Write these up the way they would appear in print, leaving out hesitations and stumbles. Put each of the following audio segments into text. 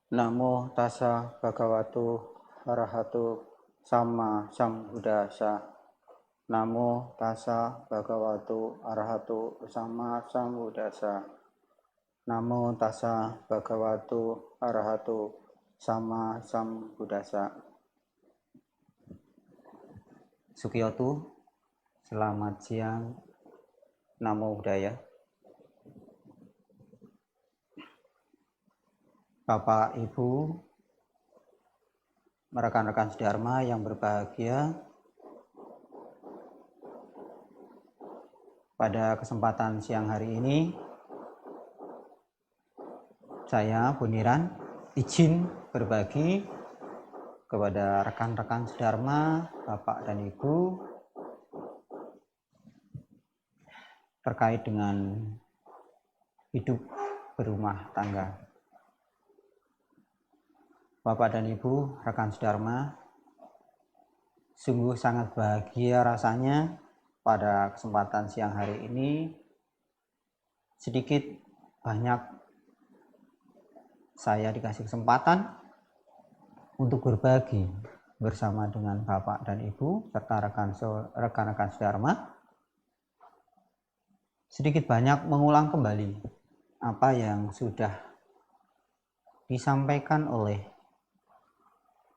Namo tassa bhagavato arahato sama sambuddhassa. Namo tassa bhagavato arahato sama sambuddhassa. Namo tassa bhagavato arahato sama sambuddhassa. Sukiyoto, selamat siang. Namo Buddhaya. Bapak, Ibu, rekan-rekan sedharma yang berbahagia, pada kesempatan siang hari ini saya Buniran izin berbagi kepada rekan-rekan sedharma, Bapak dan Ibu, terkait dengan hidup berumah tangga. Bapak dan Ibu, rekan sedharma, sungguh sangat bahagia rasanya pada kesempatan siang hari ini sedikit banyak saya dikasih kesempatan untuk berbagi bersama dengan Bapak dan Ibu serta rekan-rekan sedharma, sedikit banyak mengulang kembali apa yang sudah disampaikan oleh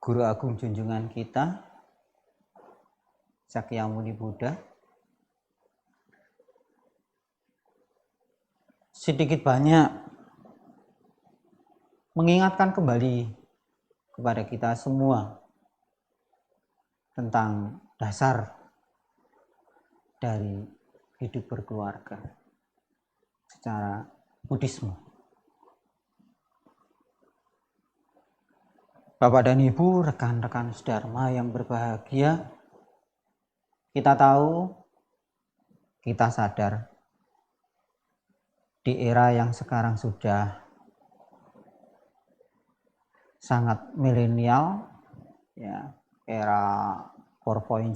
Guru Agung junjungan kita Sakyamuni Buddha, sedikit banyak mengingatkan kembali kepada kita semua tentang dasar dari hidup berkeluarga secara Buddhisme. Bapak dan Ibu, rekan-rekan sedharma yang berbahagia, kita tahu, kita sadar di era yang sekarang sudah sangat milenial, ya, era 4.0,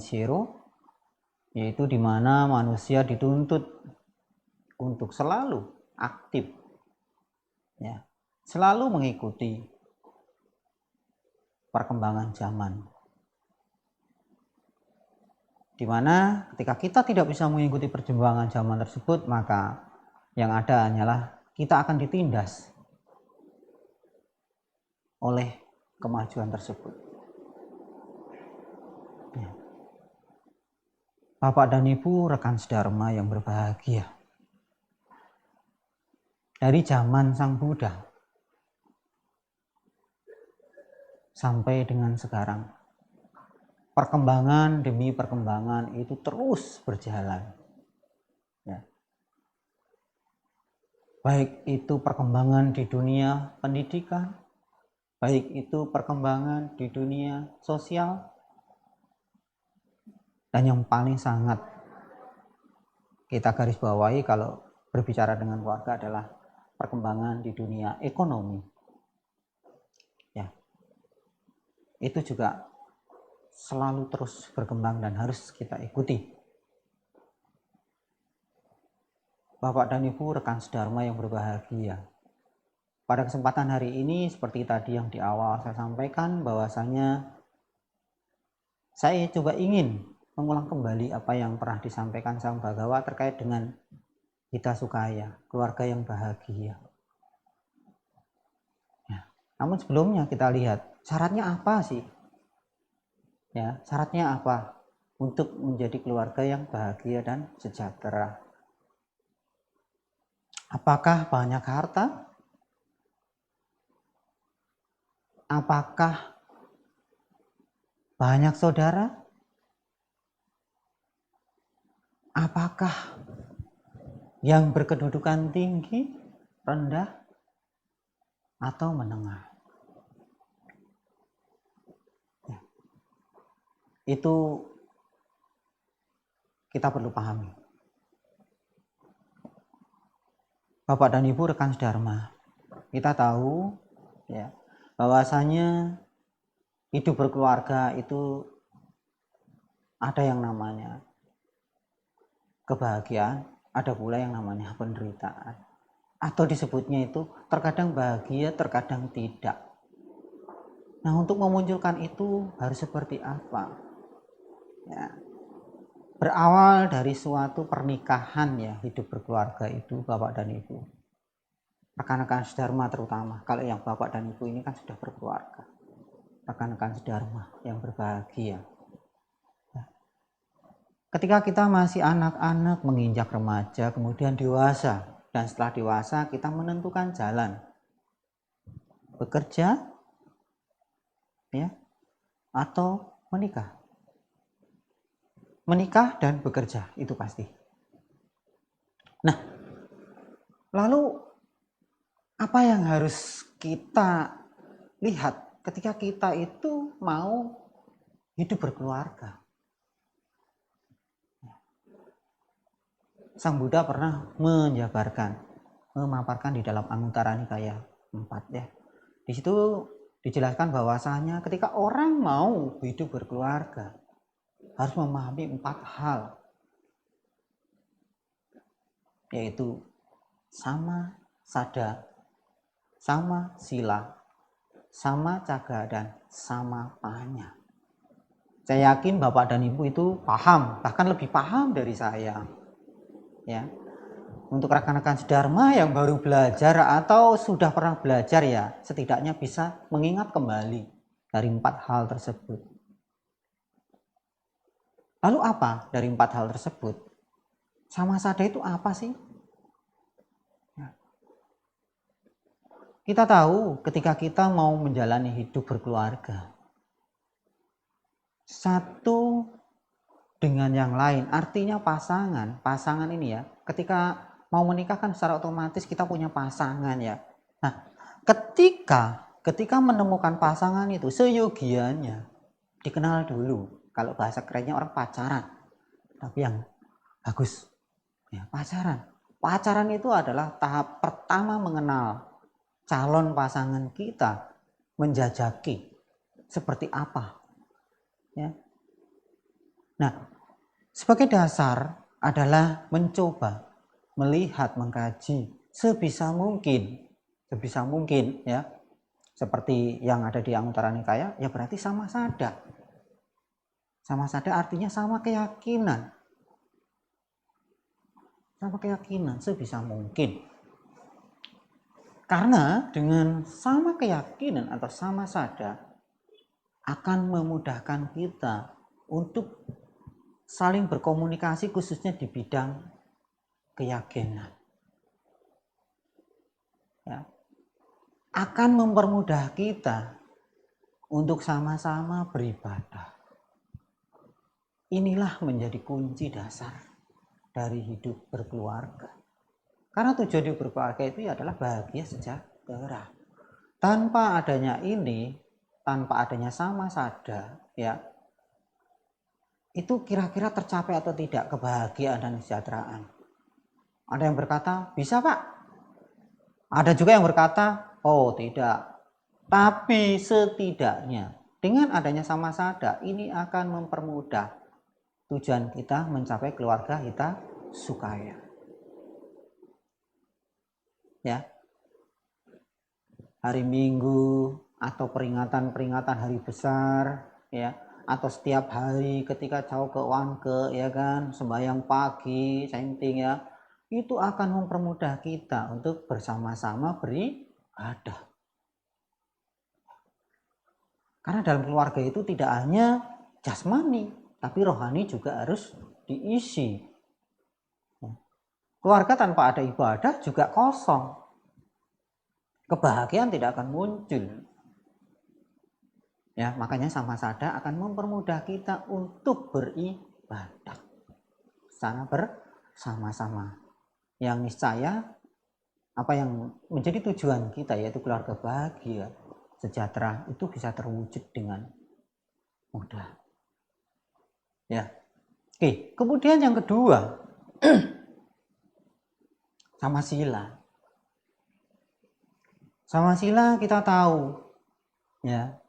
yaitu di mana manusia dituntut untuk selalu aktif, ya, selalu mengikuti perkembangan zaman. Di mana ketika kita tidak bisa mengikuti perkembangan zaman tersebut, maka yang ada hanyalah kita akan ditindas oleh kemajuan tersebut. Ya. Bapak dan Ibu, rekan sedharma yang berbahagia, dari zaman Sang Buddha sampai dengan sekarang, perkembangan demi perkembangan itu terus berjalan, ya. Baik itu perkembangan di dunia pendidikan, baik itu perkembangan di dunia sosial, dan yang paling sangat kita garis bawahi kalau berbicara dengan keluarga adalah perkembangan di dunia ekonomi, ya. Itu juga selalu terus berkembang dan harus kita ikuti. Bapak dan Ibu, rekan sedharma yang berbahagia, pada kesempatan hari ini seperti tadi yang di awal saya sampaikan, bahwasanya saya coba ingin mengulang kembali apa yang pernah disampaikan Sang Bhagawa terkait dengan Hita Sukaya, keluarga yang bahagia. Ya, namun sebelumnya kita lihat syaratnya apa sih? Ya, syaratnya apa untuk menjadi keluarga yang bahagia dan sejahtera? Apakah banyak harta? Apakah banyak saudara? Apakah yang berkedudukan tinggi, rendah, atau menengah? Ya, itu kita perlu pahami. Bapak dan Ibu, rekan sedharma, kita tahu, ya, bahwasanya hidup berkeluarga itu ada yang namanya kebahagiaan, ada pula yang namanya penderitaan, atau disebutnya itu terkadang bahagia, terkadang tidak. Nah, untuk memunculkan itu harus seperti apa? Ya, berawal dari suatu pernikahan ya, hidup berkeluarga itu Bapak dan Ibu. Rekan-rekan sedharma terutama, kalau yang Bapak dan Ibu ini kan sudah berkeluarga. Rekan-rekan sedharma yang berbahagia. Ketika kita masih anak-anak, menginjak remaja, kemudian dewasa, dan setelah dewasa kita menentukan jalan. Bekerja, ya, atau menikah. Menikah dan bekerja, itu pasti. Nah, lalu apa yang harus kita lihat ketika kita itu mau hidup berkeluarga? Sang Buddha pernah menjabarkan, memaparkan di dalam Anguttara Nikaya 4 ya. Di situ dijelaskan bahwasanya ketika orang mau hidup berkeluarga harus memahami 4 hal, yaitu sama sada, sama sila, sama caga, dan sama panya. Saya yakin Bapak dan Ibu itu paham, bahkan lebih paham dari saya. Ya. Untuk rekan-rekan sedharma yang baru belajar atau sudah pernah belajar ya, setidaknya bisa mengingat kembali dari 4 hal tersebut. Lalu apa dari 4 hal tersebut? Sama sada itu apa sih? Kita tahu ketika kita mau menjalani hidup berkeluarga, satu dengan yang lain, artinya pasangan ini ya, ketika mau menikah kan secara otomatis kita punya pasangan ya. Nah, ketika menemukan pasangan itu seyogianya dikenal dulu. Kalau bahasa kerennya orang pacaran, tapi yang bagus ya, pacaran itu adalah tahap pertama mengenal calon pasangan kita, menjajaki seperti apa ya. Nah, sebagai dasar adalah mencoba melihat, mengkaji sebisa mungkin ya, seperti yang ada di Anguttara Nikaya ya, berarti sama sada. Sama sada artinya sama keyakinan sebisa mungkin. Karena dengan sama keyakinan atau sama sada akan memudahkan kita untuk saling berkomunikasi, khususnya di bidang keyakinan. Ya. Akan mempermudah kita untuk sama-sama beribadah. Inilah menjadi kunci dasar dari hidup berkeluarga. Karena tujuan hidup berkeluarga itu adalah bahagia sejahtera. Tanpa adanya ini, tanpa adanya sama sada, ya, itu kira-kira tercapai atau tidak kebahagiaan dan kesejahteraan? Ada yang berkata, bisa Pak. Ada juga yang berkata, oh tidak. Tapi setidaknya dengan adanya sama sada, ini akan mempermudah tujuan kita mencapai keluarga kita sukaya. Ya, hari Minggu atau peringatan hari besar ya, atau setiap hari ketika jauh ke wanke ya kan, sembahyang pagi senting ya, itu akan mempermudah kita untuk bersama-sama beribadah. Karena dalam keluarga itu tidak hanya jasmani, tapi rohani juga harus diisi. Keluarga tanpa ada ibadah juga kosong. Kebahagiaan tidak akan muncul. Ya, makanya sama sada akan mempermudah kita untuk beribadah secara bersama-sama. Yang niscaya apa yang menjadi tujuan kita, yaitu keluarga bahagia, sejahtera, itu bisa terwujud dengan mudah. Ya. Oke, kemudian yang kedua, sama sila. Sama sila kita tahu ya,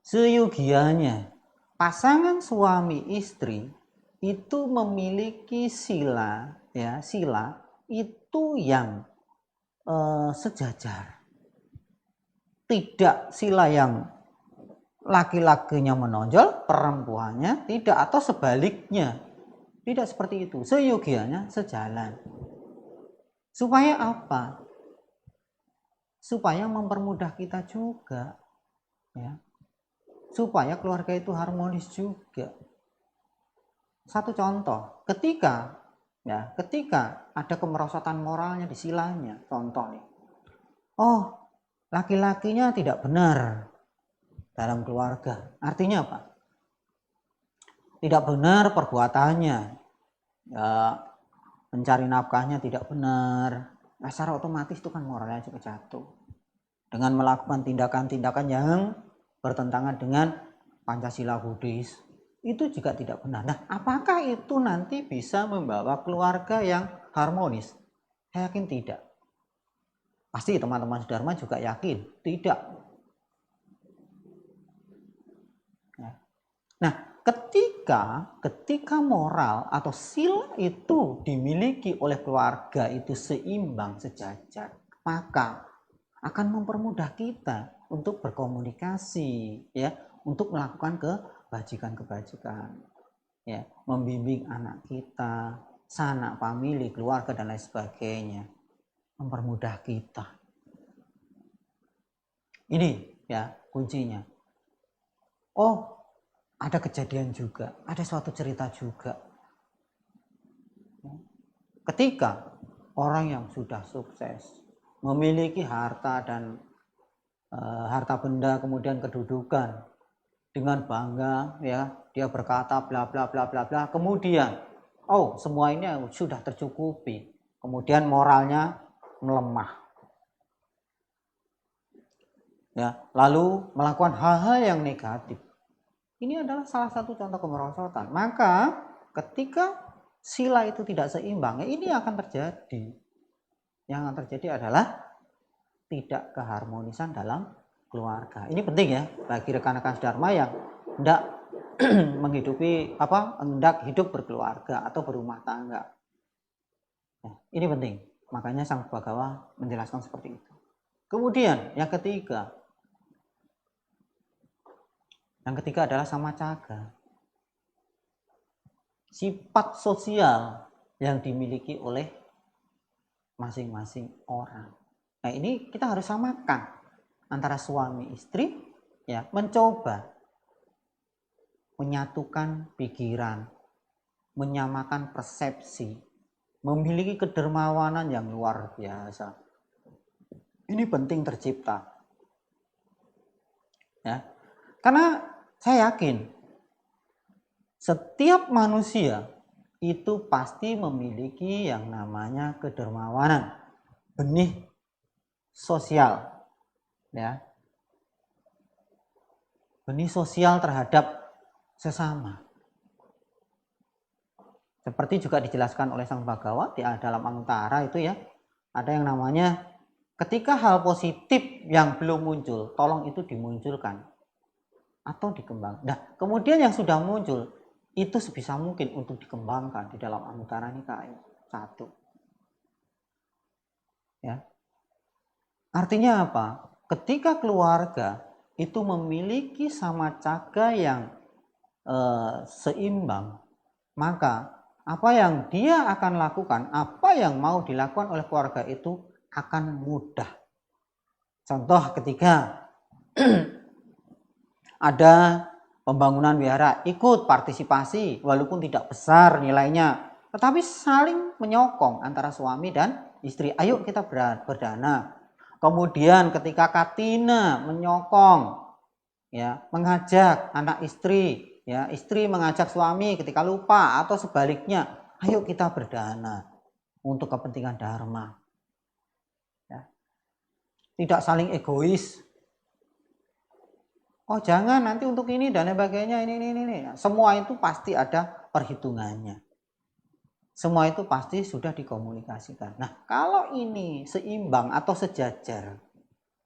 seyogianya pasangan suami istri itu memiliki sila ya, sila itu yang sejajar. tidak sila yang laki-lakinya menonjol, perempuannya tidak, atau sebaliknya. Tidak seperti itu. Seyogianya sejalan. Supaya apa? Supaya mempermudah kita juga, ya. Supaya keluarga itu harmonis juga. Satu contoh, ketika ada kemerosotan moralnya di silanya, contoh nih. Oh, laki-lakinya tidak benar dalam keluarga. Artinya apa? Tidak benar perbuatannya, ya, mencari nafkahnya tidak benar. Nah, secara otomatis itu kan moralnya juga jatuh. Dengan melakukan tindakan-tindakan yang bertentangan dengan Pancasila Buddhis, itu juga tidak benar. Nah, apakah itu nanti bisa membawa keluarga yang harmonis? Saya yakin tidak. Pasti teman-teman Dharma juga yakin tidak. Nah, ketika moral atau sila itu dimiliki oleh keluarga itu seimbang, sejajar, maka akan mempermudah kita untuk berkomunikasi, ya, untuk melakukan kebajikan, ya, membimbing anak kita, sanak famili, keluarga dan lain sebagainya, mempermudah kita. Ini ya kuncinya. Oh, ada kejadian juga, ada suatu cerita juga. Ketika orang yang sudah sukses, memiliki harta dan harta benda, kemudian kedudukan, dengan bangga, ya, dia berkata bla bla bla bla bla, kemudian oh, semua ini sudah tercukupi, kemudian moralnya melemah, ya, lalu melakukan hal-hal yang negatif. Ini adalah salah satu contoh kemerosotan. Maka ketika sila itu tidak seimbang, ya ini akan terjadi. Yang akan terjadi adalah tidak keharmonisan dalam keluarga. Ini penting ya bagi rekan-rekan Dharma yang hendak hendak hidup berkeluarga atau berumah tangga. Nah, ini penting. Makanya Sang Bhagawa menjelaskan seperti itu. Kemudian yang ketiga adalah samacaga. Sifat sosial yang dimiliki oleh masing-masing orang. Nah, ini kita harus samakan antara suami istri, ya, mencoba menyatukan pikiran, menyamakan persepsi, memiliki kedermawanan yang luar biasa. Ini penting tercipta. Ya. Karena saya yakin setiap manusia itu pasti memiliki yang namanya kedermawanan, benih sosial, ya, benih sosial terhadap sesama. Seperti juga dijelaskan oleh Sang Bhagawa di dalam Anguttara itu, ya, ada yang namanya ketika hal positif yang belum muncul, tolong itu dimunculkan atau dikembangkan. Nah, kemudian yang sudah muncul itu sebisa mungkin untuk dikembangkan di dalam Anguttara Nikaya 1. Ya. Artinya apa? Ketika keluarga itu memiliki samacaga yang seimbang, maka apa yang dia akan lakukan, apa yang mau dilakukan oleh keluarga itu akan mudah. Contoh ketika ada pembangunan wihara, ikut partisipasi walaupun tidak besar nilainya, tetapi saling menyokong antara suami dan istri. Ayo kita berdana. Kemudian ketika Katina menyokong, ya, mengajak anak istri, ya, istri mengajak suami ketika lupa atau sebaliknya, ayo kita berdana untuk kepentingan dharma. Ya. Tidak saling egois. Oh, jangan nanti untuk ini dan sebagainya, ini. Semua itu pasti ada perhitungannya. Semua itu pasti sudah dikomunikasikan. Nah, kalau ini seimbang atau sejajar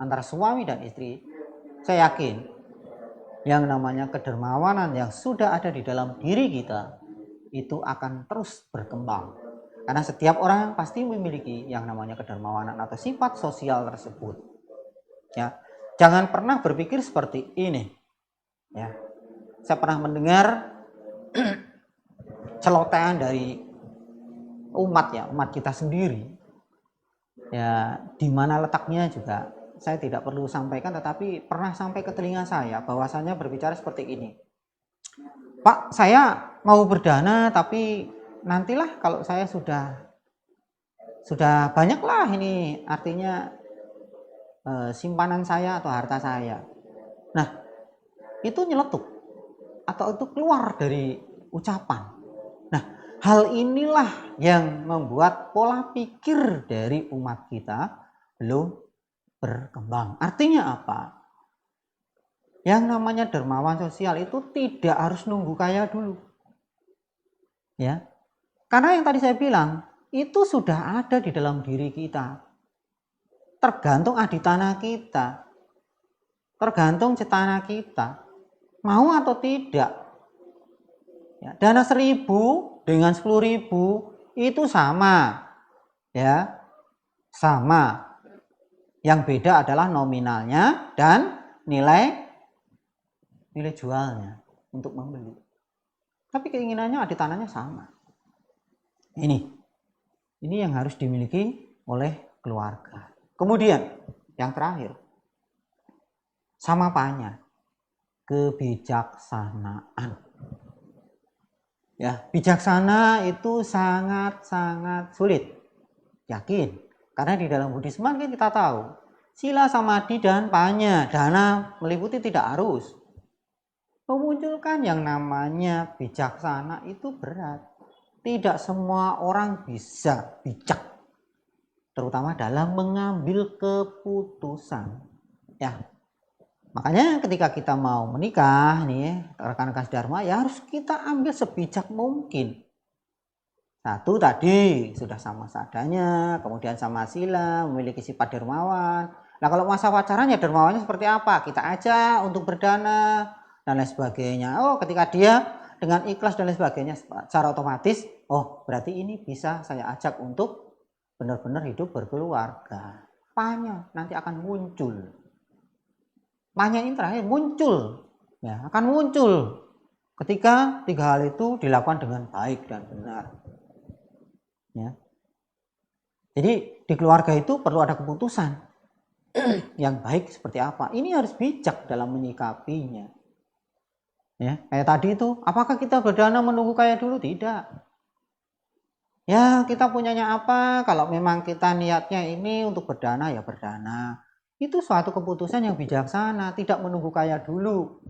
antara suami dan istri, saya yakin yang namanya kedermawanan yang sudah ada di dalam diri kita itu akan terus berkembang. Karena setiap orang pasti memiliki yang namanya kedermawanan atau sifat sosial tersebut. Ya. Jangan pernah berpikir seperti ini. Ya, saya pernah mendengar celotehan dari umat kita sendiri. Ya, di mana letaknya juga saya tidak perlu sampaikan, tetapi pernah sampai ke telinga saya bahwasanya berbicara seperti ini. Pak, saya mau berdana, tapi nantilah kalau saya sudah banyak lah, ini artinya simpanan saya atau harta saya. Nah, itu nyeletuk atau itu keluar dari ucapan. Nah, hal inilah yang membuat pola pikir dari umat kita belum berkembang. Artinya apa? Yang namanya dermawan sosial itu tidak harus nunggu kaya dulu. Ya. Karena yang tadi saya bilang, itu sudah ada di dalam diri kita. Tergantung aditana kita. Tergantung cetana kita. Mau atau tidak. Ya, dana 1.000 dengan 10.000 itu sama. Ya. Sama. Yang beda adalah nominalnya dan nilai jualnya untuk membeli. Tapi keinginannya aditananya sama. Ini yang harus dimiliki oleh keluarga. Kemudian yang terakhir, samapanya, kebijaksanaan. Ya, bijaksana itu sangat-sangat sulit. Yakin. Karena di dalam Buddhisme kan kita tahu, sila, samadhi, dan panya, dana meliputi tidak harus. Memunculkan yang namanya bijaksana itu berat. Tidak semua orang bisa bijak, terutama dalam mengambil keputusan. Ya, makanya ketika kita mau menikah nih, rekan-rekan Dharma, ya harus kita ambil sebijak mungkin. Satu tadi sudah sama seadanya, kemudian sama sila, memiliki sifat dermawan. Nah, kalau masa pacaran ya dermawannya seperti apa? Kita ajak untuk berdana dan lain sebagainya. Oh, ketika dia dengan ikhlas dan lain sebagainya, secara otomatis, oh berarti ini bisa saya ajak untuk benar-benar hidup berkeluarga. Panya nanti akan muncul. Panya ini terakhir muncul, ya akan muncul ketika 3 hal itu dilakukan dengan baik dan benar. Ya. Jadi di keluarga itu perlu ada keputusan yang baik seperti apa. Ini harus bijak dalam menyikapinya. Ya, kayak tadi itu, apakah kita berdana menunggu kaya dulu? Tidak. Ya, kita punyanya apa? Kalau memang kita niatnya ini untuk berdana, ya berdana. Itu suatu keputusan yang bijaksana, tidak menunggu kaya dulu.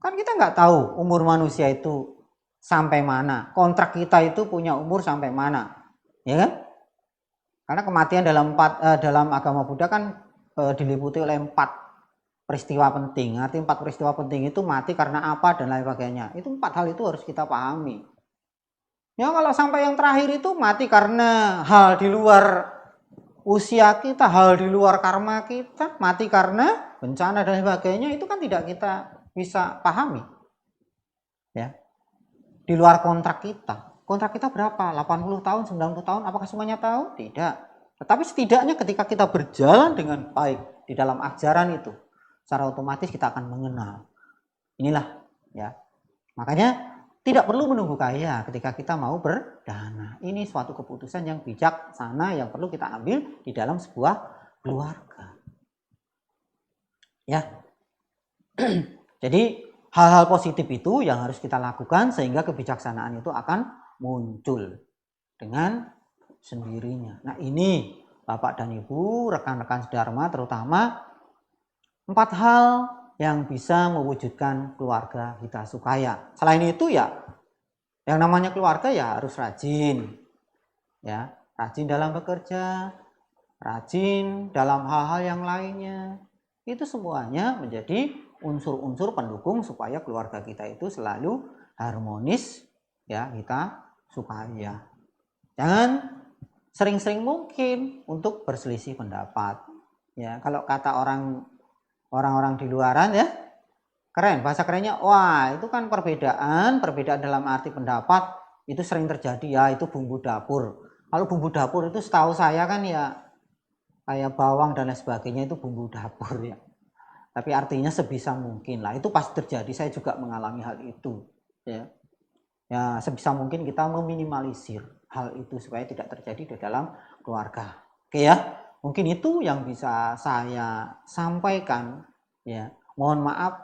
Kan kita nggak tahu umur manusia itu sampai mana. Kontrak kita itu punya umur sampai mana. Ya kan? Karena kematian dalam agama Buddha kan diliputi oleh 4 peristiwa penting. Artinya 4 peristiwa penting itu mati karena apa dan lain sebagainya. Itu 4 hal itu harus kita pahami. Ya kalau sampai yang terakhir itu mati karena hal di luar usia kita, hal di luar karma kita, mati karena bencana dan sebagainya, itu kan tidak kita bisa pahami. Ya. Di luar kontrak kita. Kontrak kita berapa? 80 tahun, 90 tahun, apakah semuanya tahu? Tidak. Tetapi setidaknya ketika kita berjalan dengan baik di dalam ajaran itu, secara otomatis kita akan mengenal. Inilah ya. Makanya tidak perlu menunggu kaya ketika kita mau berdana. Ini suatu keputusan yang bijaksana yang perlu kita ambil di dalam sebuah keluarga. Ya. Jadi hal-hal positif itu yang harus kita lakukan sehingga kebijaksanaan itu akan muncul dengan sendirinya. Nah, ini Bapak dan Ibu, rekan-rekan Dharma terutama 4 hal yang bisa mewujudkan keluarga kita sukaya. Selain itu ya, yang namanya keluarga ya harus rajin. Ya, rajin dalam bekerja, rajin dalam hal-hal yang lainnya. Itu semuanya menjadi unsur-unsur pendukung supaya keluarga kita itu selalu harmonis, ya kita supaya. Jangan sering-sering mungkin untuk berselisih pendapat. Ya, kalau kata orang-orang di luaran ya, keren, bahasa kerennya, wah itu kan perbedaan dalam arti pendapat itu sering terjadi ya, itu bumbu dapur. Kalau bumbu dapur itu setahu saya kan ya kayak bawang dan lain sebagainya itu bumbu dapur ya. Tapi artinya sebisa mungkin lah, itu pasti terjadi, saya juga mengalami hal itu ya. Ya sebisa mungkin kita meminimalisir hal itu supaya tidak terjadi di dalam keluarga. Oke ya, mungkin itu yang bisa saya sampaikan ya. Mohon maaf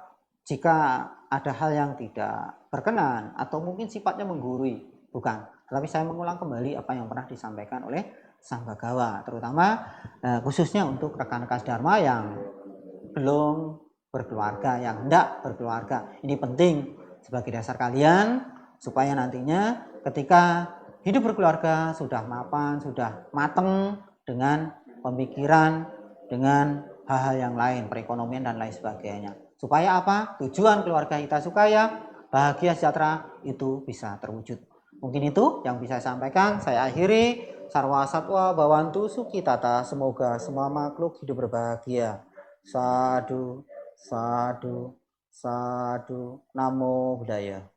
jika ada hal yang tidak berkenan atau mungkin sifatnya menggurui, bukan. Tetapi saya mengulang kembali apa yang pernah disampaikan oleh Sang Bagawa, terutama khususnya untuk rekan-rekan Dharma yang belum berkeluarga, yang hendak berkeluarga. Ini penting sebagai dasar kalian supaya nantinya ketika hidup berkeluarga sudah mapan, sudah mateng dengan pemikiran, dengan hal-hal yang lain, perekonomian dan lain sebagainya. Supaya apa? Tujuan keluarga kita supaya bahagia sejahtera itu bisa terwujud. Mungkin itu yang bisa saya sampaikan. Saya akhiri. Sarwa satwa bawantu sukitata. Semoga semua makhluk hidup berbahagia. Sadu, sadu, sadu. Namo Buddhaya.